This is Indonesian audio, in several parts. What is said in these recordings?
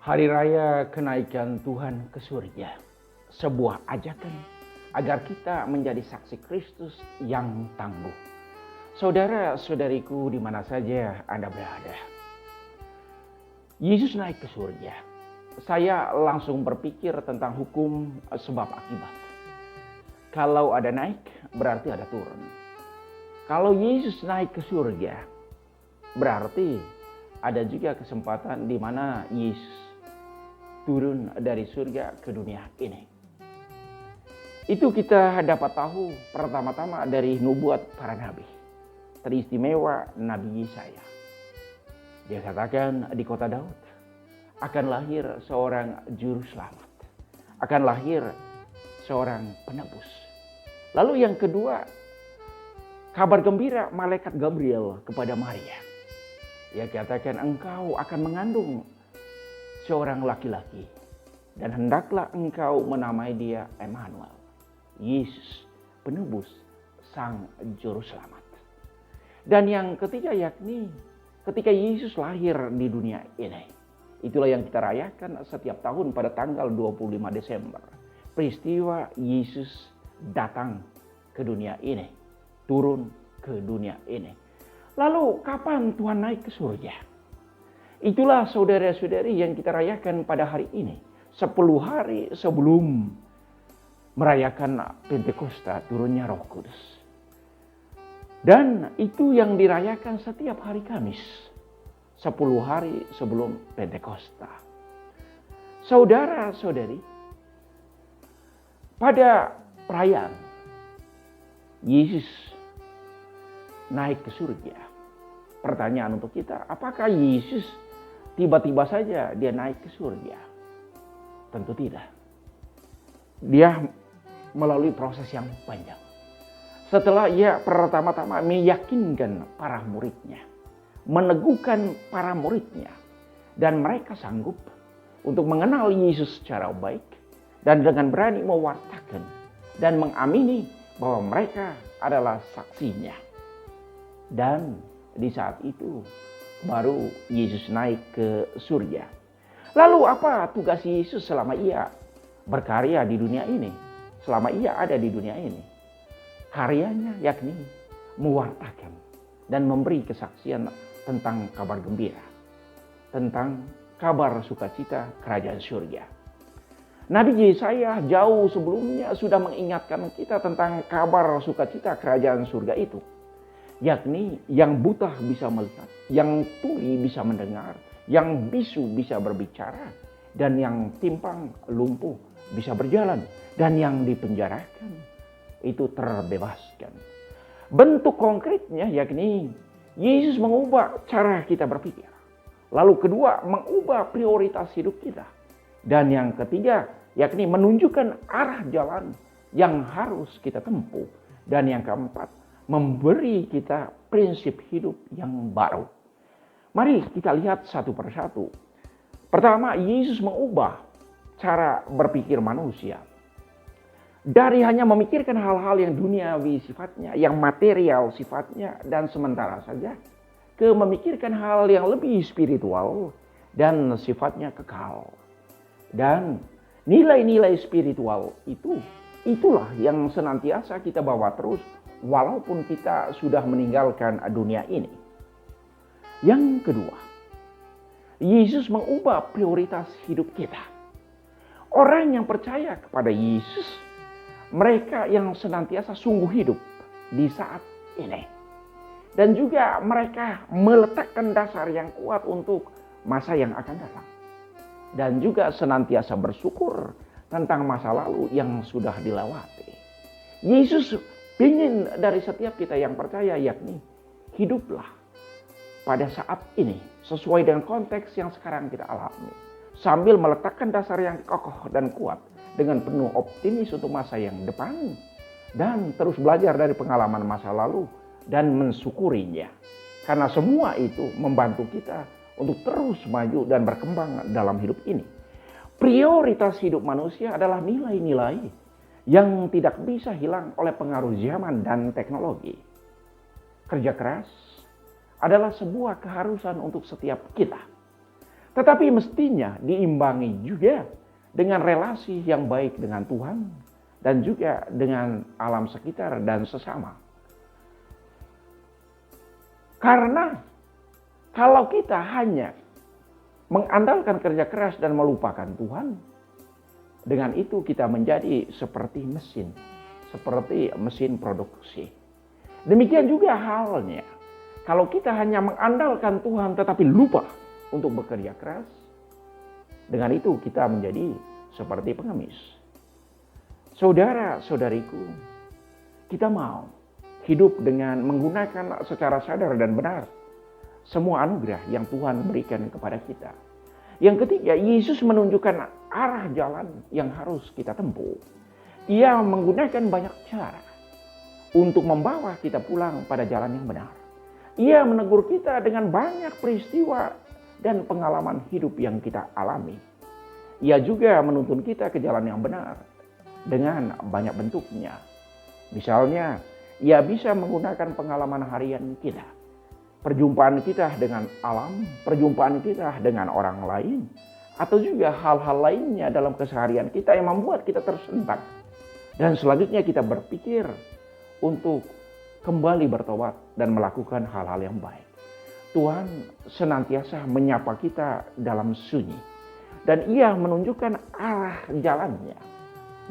Hari Raya Kenaikan Tuhan ke Surga, sebuah ajakan agar kita menjadi saksi Kristus yang tangguh. Saudara-saudariku di mana saja Anda berada. Yesus naik ke surga. Saya langsung berpikir tentang hukum sebab akibat. Kalau ada naik, berarti ada turun. Kalau Yesus naik ke surga, berarti ada juga kesempatan di mana Yesus turun dari surga ke dunia ini. Itu kita dapat tahu pertama-tama dari nubuat para nabi. Teristimewa Nabi Yesaya. Dia katakan di kota Daud akan lahir seorang juru selamat. Akan lahir seorang penebus. Lalu yang kedua, kabar gembira malaikat Gabriel kepada Maria. Dia katakan engkau akan mengandung seorang laki-laki dan hendaklah engkau menamai dia Emmanuel, Yesus, penebus, sang juru selamat. Dan yang ketiga yakni ketika Yesus lahir di dunia ini. Itulah yang kita rayakan setiap tahun pada tanggal 25 Desember. Peristiwa Yesus datang ke dunia ini, turun ke dunia ini. Lalu kapan Tuhan naik ke surga? Itulah saudara-saudari yang kita rayakan pada hari ini. 10 hari sebelum merayakan Pentakosta, turunnya Roh Kudus. Dan itu yang dirayakan setiap hari Kamis. 10 hari sebelum Pentakosta. Saudara-saudari, pada perayaan Yesus naik ke surga. Pertanyaan untuk kita, apakah Yesus tiba-tiba saja dia naik ke surga? Tentu tidak. Dia melalui proses yang panjang. Setelah ia pertama-tama meyakinkan para muridnya, meneguhkan para muridnya, dan mereka sanggup untuk mengenal Yesus secara baik dan dengan berani mewartakan dan mengamini bahwa mereka adalah saksinya. Dan di saat itu baru Yesus naik ke surga. Lalu apa tugas Yesus selama ia berkarya di dunia ini? Selama ia ada di dunia ini. Karyanya yakni mewartakan dan memberi kesaksian tentang kabar gembira. Tentang kabar sukacita kerajaan surga. Nabi Yesaya jauh sebelumnya sudah mengingatkan kita tentang kabar sukacita kerajaan surga itu. Yakni yang buta bisa melihat, yang tuli bisa mendengar, yang bisu bisa berbicara, dan yang timpang lumpuh bisa berjalan, dan yang dipenjarakan itu terbebaskan. Bentuk konkretnya yakni Yesus mengubah cara kita berpikir. Lalu kedua, mengubah prioritas hidup kita. Dan yang ketiga, yakni menunjukkan arah jalan yang harus kita tempuh. Dan yang keempat, memberi kita prinsip hidup yang baru. Mari kita lihat satu persatu. Pertama, Yesus mengubah cara berpikir manusia. Dari hanya memikirkan hal-hal yang duniawi sifatnya, yang material sifatnya dan sementara saja, ke memikirkan hal yang lebih spiritual dan sifatnya kekal. Dan nilai-nilai spiritual itulah yang senantiasa kita bawa terus walaupun kita sudah meninggalkan dunia ini. Yang kedua, Yesus mengubah prioritas hidup kita. Orang yang percaya kepada Yesus, mereka yang senantiasa sungguh hidup di saat ini. Dan juga mereka meletakkan dasar yang kuat untuk masa yang akan datang. Dan juga senantiasa bersyukur tentang masa lalu yang sudah dilewati. Yesus ingin dari setiap kita yang percaya yakni hiduplah pada saat ini sesuai dengan konteks yang sekarang kita alami. Sambil meletakkan dasar yang kokoh dan kuat. Dengan penuh optimis untuk masa yang depan. Dan terus belajar dari pengalaman masa lalu. Dan mensyukurinya. Karena semua itu membantu kita untuk terus maju dan berkembang dalam hidup ini. Prioritas hidup manusia adalah nilai-nilai yang tidak bisa hilang oleh pengaruh zaman dan teknologi. Kerja keras adalah sebuah keharusan untuk setiap kita. Tetapi mestinya diimbangi juga dengan relasi yang baik dengan Tuhan dan juga dengan alam sekitar dan sesama. Karena kalau kita hanya mengandalkan kerja keras dan melupakan Tuhan, dengan itu kita menjadi seperti mesin produksi. Demikian juga halnya kalau kita hanya mengandalkan Tuhan tetapi lupa untuk bekerja keras, dengan itu kita menjadi seperti pengemis. Saudara-saudariku, kita mau hidup dengan menggunakan secara sadar dan benar semua anugerah yang Tuhan berikan kepada kita. Yang ketiga, Yesus menunjukkan arah jalan yang harus kita tempuh. Ia menggunakan banyak cara untuk membawa kita pulang pada jalan yang benar. Ia menegur kita dengan banyak peristiwa dan pengalaman hidup yang kita alami. Ia juga menuntun kita ke jalan yang benar dengan banyak bentuknya. Misalnya, ia bisa menggunakan pengalaman harian kita, perjumpaan kita dengan alam, perjumpaan kita dengan orang lain, atau juga hal-hal lainnya dalam keseharian kita yang membuat kita tersentak. Dan selanjutnya kita berpikir untuk kembali bertobat dan melakukan hal-hal yang baik. Tuhan senantiasa menyapa kita dalam sunyi. Dan ia menunjukkan arah jalannya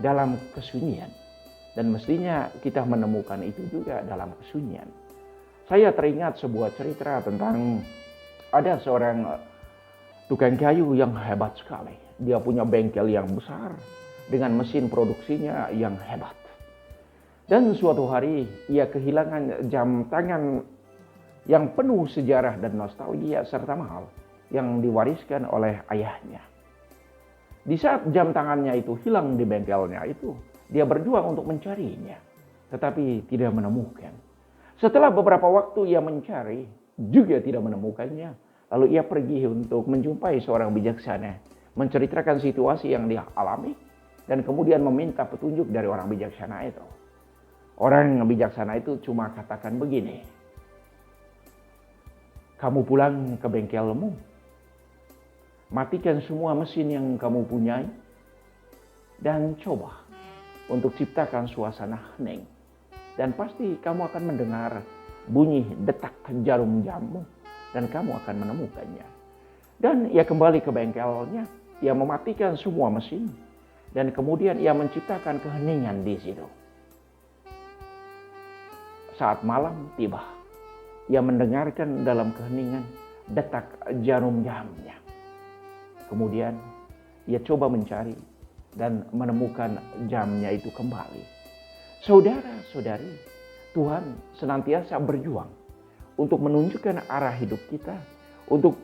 dalam kesunyian. Dan mestinya kita menemukan itu juga dalam kesunyian. Saya teringat sebuah cerita tentang ada seorang tukang kayu yang hebat sekali. Dia punya bengkel yang besar dengan mesin produksinya yang hebat. Dan suatu hari ia kehilangan jam tangan yang penuh sejarah dan nostalgia serta mahal yang diwariskan oleh ayahnya. Di saat jam tangannya itu hilang di bengkelnya itu, dia berjuang untuk mencarinya, tetapi tidak menemukan. Setelah beberapa waktu ia mencari, juga tidak menemukannya. Lalu ia pergi untuk menjumpai seorang bijaksana, menceritakan situasi yang dia alami, dan kemudian meminta petunjuk dari orang bijaksana itu. Orang bijaksana itu cuma katakan begini, kamu pulang ke bengkelmu, matikan semua mesin yang kamu punyai, dan coba untuk ciptakan suasana hening. Dan pasti kamu akan mendengar bunyi detak jarum jammu, dan kamu akan menemukannya. Dan ia kembali ke bengkelnya, ia mematikan semua mesin, dan kemudian ia menciptakan keheningan di situ. Saat malam tiba, ia mendengarkan dalam keheningan detak jarum jamnya. Kemudian ia coba mencari dan menemukan jamnya itu kembali. Saudara-saudari, Tuhan senantiasa berjuang untuk menunjukkan arah hidup kita, untuk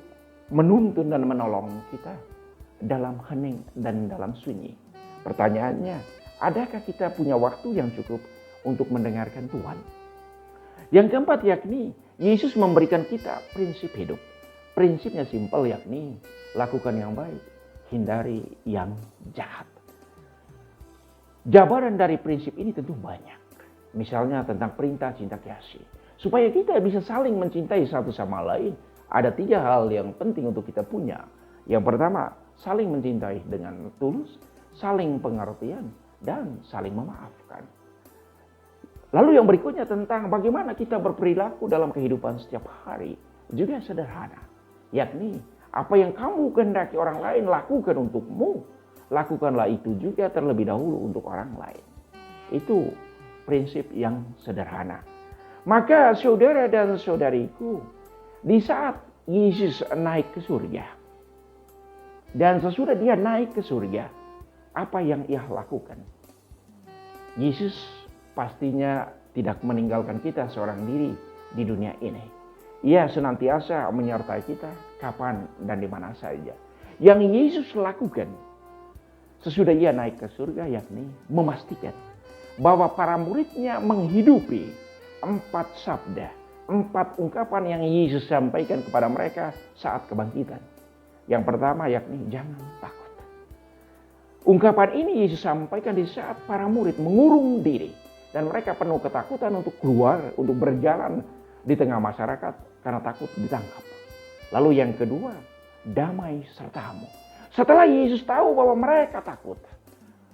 menuntun dan menolong kita dalam hening dan dalam sunyi. Pertanyaannya, adakah kita punya waktu yang cukup untuk mendengarkan Tuhan? Yang keempat yakni Yesus memberikan kita prinsip hidup. Prinsipnya simpel yakni lakukan yang baik, hindari yang jahat. Jabaran dari prinsip ini tentu banyak. Misalnya tentang perintah cinta kasih. Supaya kita bisa saling mencintai satu sama lain, ada 3 hal yang penting untuk kita punya. Yang pertama, saling mencintai dengan tulus, saling pengertian, dan saling memaafkan. Lalu yang berikutnya tentang bagaimana kita berperilaku dalam kehidupan setiap hari. Juga sederhana. Yakni apa yang kamu kehendaki orang lain lakukan untukmu. Lakukanlah itu juga terlebih dahulu untuk orang lain. Itu prinsip yang sederhana. Maka saudara dan saudariku, di saat Yesus naik ke surga. Dan sesudah dia naik ke surga, apa yang ia lakukan? Yesus pastinya tidak meninggalkan kita seorang diri di dunia ini. Ia senantiasa menyertai kita kapan dan di mana saja. Yang Yesus lakukan sesudah ia naik ke surga yakni memastikan bahwa para muridnya menghidupi 4 sabda, 4 ungkapan yang Yesus sampaikan kepada mereka saat kebangkitan. Yang pertama yakni jangan takut. Ungkapan ini Yesus sampaikan di saat para murid mengurung diri. Dan mereka penuh ketakutan untuk keluar, untuk berjalan di tengah masyarakat karena takut ditangkap. Lalu yang kedua, damai sertamu. Setelah Yesus tahu bahwa mereka takut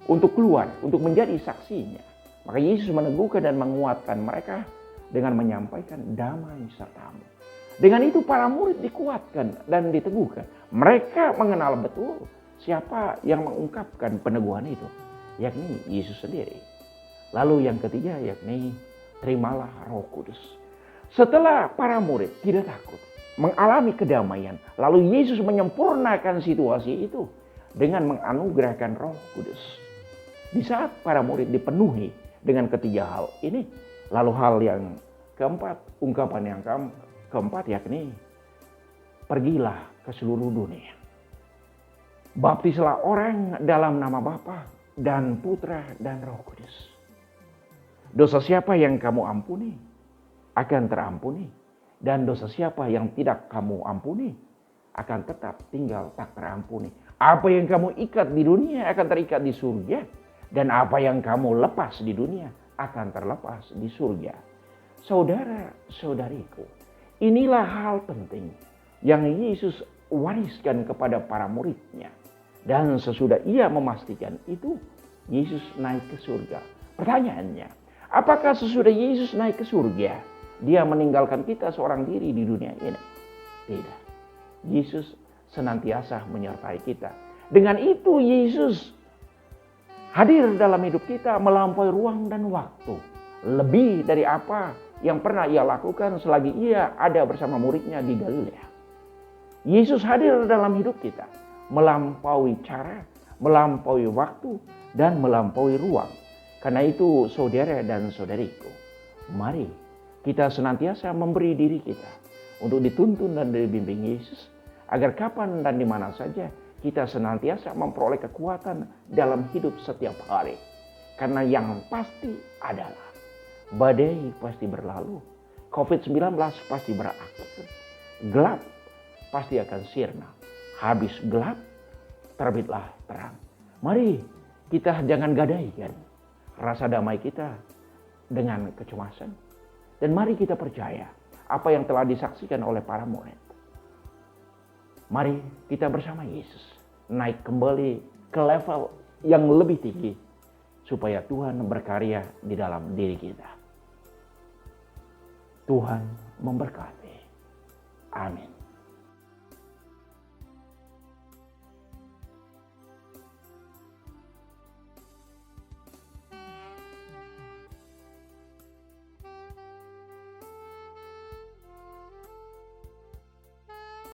untuk keluar, untuk menjadi saksinya, maka Yesus meneguhkan dan menguatkan mereka dengan menyampaikan damai sertamu. Dengan itu para murid dikuatkan dan diteguhkan. Mereka mengenal betul siapa yang mengungkapkan peneguhan itu, yakni Yesus sendiri. Lalu yang ketiga yakni terimalah Roh Kudus. Setelah para murid tidak takut, mengalami kedamaian, lalu Yesus menyempurnakan situasi itu dengan menganugerahkan Roh Kudus. Di saat para murid dipenuhi dengan ketiga hal ini, lalu hal yang keempat, ungkapan yang keempat yakni pergilah ke seluruh dunia. Baptislah orang dalam nama Bapa dan Putra dan Roh Kudus. Dosa siapa yang kamu ampuni akan terampuni, dan dosa siapa yang tidak kamu ampuni akan tetap tinggal tak terampuni. Apa yang kamu ikat di dunia akan terikat di surga, dan apa yang kamu lepas di dunia akan terlepas di surga. Saudara-saudariku, inilah hal penting yang Yesus wariskan kepada para muridnya. Dan sesudah ia memastikan itu, Yesus naik ke surga. Pertanyaannya, apakah sesudah Yesus naik ke surga, dia meninggalkan kita seorang diri di dunia ini? Tidak. Yesus senantiasa menyertai kita. Dengan itu Yesus hadir dalam hidup kita melampaui ruang dan waktu. Lebih dari apa yang pernah ia lakukan selagi ia ada bersama muridnya di Galilea. Yesus hadir dalam hidup kita melampaui cara, melampaui waktu, dan melampaui ruang. Karena itu saudara dan saudariku, mari kita senantiasa memberi diri kita untuk dituntun dan dibimbing Yesus, agar kapan dan di mana saja kita senantiasa memperoleh kekuatan dalam hidup setiap hari. Karena yang pasti adalah badai pasti berlalu, COVID-19 pasti berakhir, gelap pasti akan sirna. Habis gelap, terbitlah terang. Mari kita jangan gadaikan rasa damai kita dengan kecemasan. Dan mari kita percaya apa yang telah disaksikan oleh para murid. Mari kita bersama Yesus naik kembali ke level yang lebih tinggi, supaya Tuhan berkarya di dalam diri kita. Tuhan memberkati. Amin.